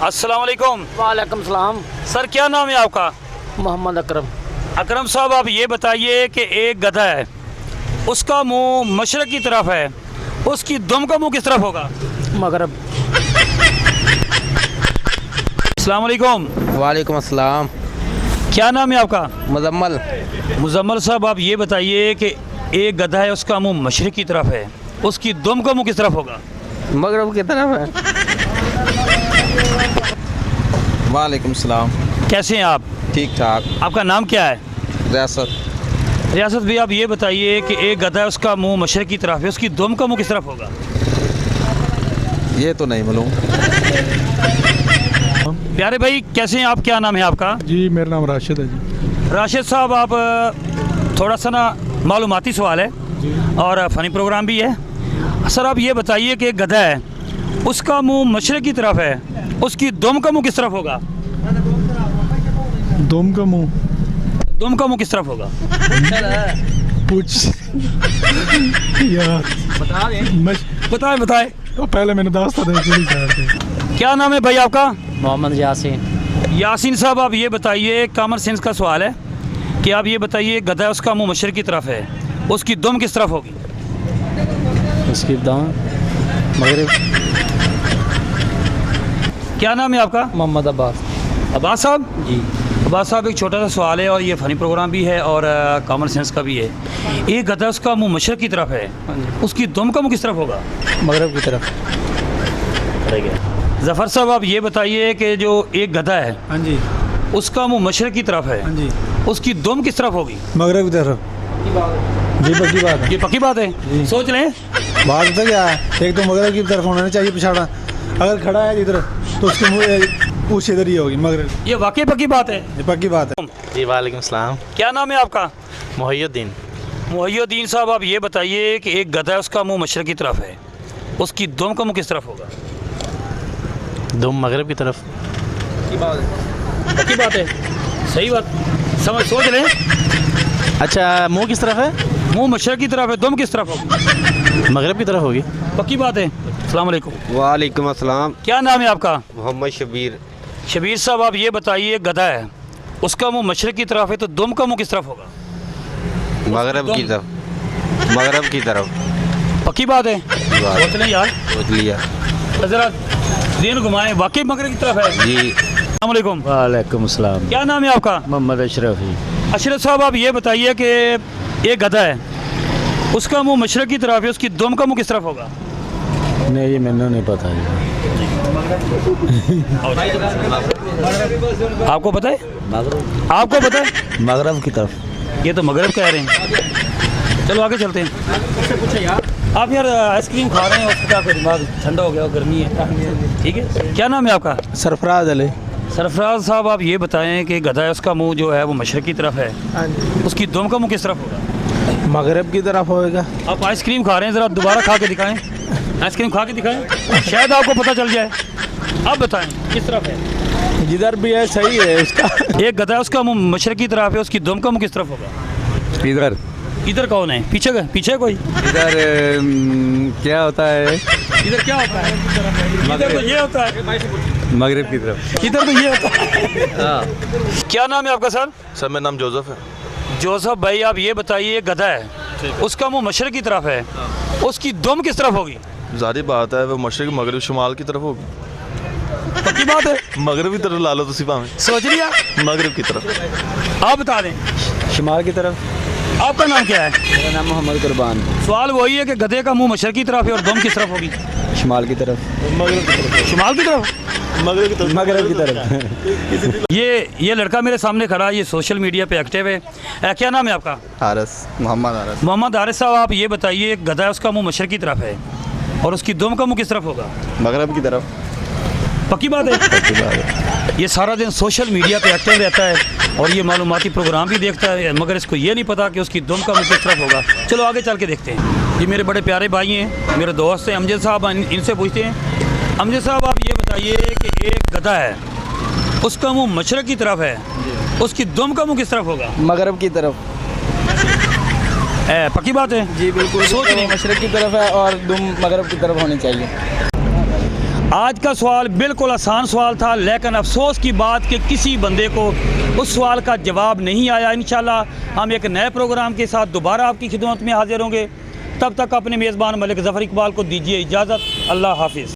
अस्सलाम वालेकुम। वालेकुम सलाम। सर क्या नाम है आपका? मोहम्मद अकरम। अकरम साहब आप ये बताइए कि एक गधा है, उसका मुंह मशरक़ की तरफ है, उसकी दुम का मुंह किस तरफ होगा? मगरब। अस्सलाम वालेकुम। वालेकुम अस्सलाम। क्या नाम है आपका? मुजम्मल। मुजम्मल साहब आप ये बताइए कि एक गधा है, उसका मुंह मशरक़ की तरफ है, उसकी दुम का मुंह किस तरफ होगा? मगरब की तरफ है। वालेकुम सलाम। कैसे हैं आप? ठीक ठाक। आपका नाम क्या है? रियासत। रियासत भाई आप ये बताइए कि एक गधा है, उसका मुंह मशरक़ की तरफ है, उसकी दुम का मुंह किस तरफ होगा? ये तो नहीं मालूम। प्यारे भाई कैसे हैं आप? क्या नाम है आपका? जी मेरा नाम राशिद है जी। राशिद साहब आप थोड़ा सा ना मालूमाती सवाल है और फ़नी प्रोग्राम भी है। सर आप ये बताइए कि एक गधा है, उसका मुंह मशरक़ की तरफ है, उसकी दुम का मुंह किस तरफ होगा? दुम का मुंह। दुम का मुंह किस तरफ होगा? कुछ यार मैं बताएं बताएं। तो पहले मैंने दास्ता देखी। क्या नाम है भाई आपका? मोहम्मद यासीन। यासीन साहब आप ये बताइए, कॉमन सेंस का सवाल है कि आप ये बताइए गधा है, उसका मुंह मशरक़ की तरफ है, उसकी दुम किस तरफ होगी? उसकी दाम मगरब। क्या नाम है आपका? मोहम्मद अब्बास। अब्बास साहब। जी। अब्बास साहब एक छोटा सा सवाल है और ये फ़नी प्रोग्राम भी है और कॉमन सेंस का भी है। एक गधा उसका मुंह मशरक़ की तरफ है, उसकी दुम का मुंह किस तरफ होगा? मगरब की तरफ। ज़फ़र साहब आप ये बताइए कि जो एक गधा है, हाँ जी। उसका मुंह मशरक़ की तरफ है, हाँ जी। उसकी दुम किस तरफ होगी? मगरब की तरफ। जी पक्की बात है। ये पक्की बात है, सोच लें। बात तो क्या है, एक तो मगरब की तरफ होना चाहिए पिछाड़ा, अगर खड़ा है इधर तो उसकी मुँह पूछ इधर ही होगी मगरब। ये वाकई पक्की बात है। ये पक्की बात है। जी वालेकुम सलाम। क्या नाम है आपका? मोहियुद्दीन। मोहियुद्दीन साहब आप ये बताइए कि एक गधा है, उसका मुंह मशरक़ की तरफ है, उसकी दुम का मुंह किस तरफ होगा? दुम मगरब की तरफ। पक्की बात है, सही बात, समझ सोच लें। अच्छा मुंह किस तरफ है? मुंह मशरक़ की तरफ है, दुम किस तरफ होगी? मगरब की तरफ होगी। पक्की बात है। अस्सलाम वालेकुम। वालेकुम अस्सलाम। क्या नाम है आपका? मोहम्मद शबीर। शबीर साहब आप ये बताइए, गधा है, उसका मुंह मशरक़ की तरफ है, तो दुम का मुंह किस तरफ होगा? मगरब की तरफ। मगरब की तरफ। पक्की बात है, सोच लें यार, सोच लिया। ज़रा दिन घुमाएं, वाकई मगरब की तरफ है। जी। अस्सलाम वालेकुम। वालेकुम सलाम। क्या नाम है आपका? मोहम्मद अशरफी। अशरफ साहब आप ये बताइए कि एक गधा है, उसका मुंह मशरक़ की तरफ है, उसकी दुम का मुंह किस तरफ होगा? नहीं ये मैंने नहीं पता जी। आपको पता है? आपको पता है? मगरब की तरफ। ये तो मगरब कह रहे हैं। चलो आगे चलते हैं। आप यार आइसक्रीम खा रहे हैं, उसका कोई दिमाग ठंडा हो गया, गर्मी है। ठीक है, क्या नाम है आपका? सरफराज अली। सरफराज साहब आप ये बताएं कि गधा है, उसका मुंह जो है वो मशरक़ की तरफ है, उसकी दुम का मुंह किस तरफ होगा? मगरब की तरफ होएगा। आप आइसक्रीम खा रहे हैं, ज़रा दोबारा खा के दिखाएं, आइसक्रीम खा के दिखाएं, शायद आपको पता चल जाए। आप बताएं किस तरफ है? जिधर भी है सही है उसका। एक गधा है, उसका मुंह मशरक़ की तरफ है, उसकी दुम का मुंह किस तरफ होगा? इधर। इधर कौन है? पीछे कोई? इधर क्या होता है? इधर क्या होता है? इधर तो ये होता है। मगरब की तरफ। इधर तो ये होता है। क्या नाम है आपका सर? सर मेरा नाम जोसेफ है। जोसेफ भाई आप ये बताइए, गधा है, उसका मुंह मशरक़ की तरफ है, उसकी दुम किस तरफ होगी? जारी बात है वो मशरक़ मगरब शुमाल की तरफ होगी। पक्की बात है, मगरब की तरफ ला लो तो सिपा में सोच लिया। मगरब की तरफ। आप बता दें। शुमाल की तरफ। आपका नाम क्या है? मेरा नाम मोहम्मद कुर्बान। सवाल वही है कि गधे का मुंह मशरक़ की तरफ है और दुम किस तरफ होगी? शुमाल की तरफ। शुमाल की तरफ। मगरब की तरफ। ये लड़का मेरे सामने खड़ा है, ये सोशल मीडिया पे एक्टिव है। क्या नाम है आपका? हारस। मोहम्मद हारस। मोहम्मद हारिस साहब आप ये बताइए, गधा है, उसका मुंह मशरक़ की तरफ है और उसकी दुम का मुंह किस तरफ होगा? मगरब की तरफ। पक्की बात है। ये सारा दिन सोशल मीडिया पे एक्टिव रहता है और ये मालूमाती प्रोग्राम भी देखता है, मगर इसको ये नहीं पता कि उसकी दुम का मुंह किस तरफ होगा। चलो आगे चल के देखते हैं। ये मेरे बड़े प्यारे भाई हैं, मेरे दोस्त हैं अमजद साहब, इनसे पूछते हैं। अमजद साहब आप ये बताइए कि एक गधा है, उसका मुंह मशरक़ की तरफ है, उसकी दुम का मुंह किस तरफ होगा? मगरब की तरफ। पक्की बात है जी बिल्कुल। सोच नहीं। मशरक़ की तरफ है और दुम मगरब की तरफ होनी चाहिए। आज का सवाल बिल्कुल आसान सवाल था, लेकिन अफसोस की बात कि किसी बंदे को उस सवाल का जवाब नहीं आया। इंशाल्लाह हम एक नए प्रोग्राम के साथ दोबारा आपकी खिदमत में हाजिर होंगे। तब तक अपने मेज़बान मलिक ज़फ़र इकबाल को दीजिए इजाज़त। अल्लाह हाफिज़।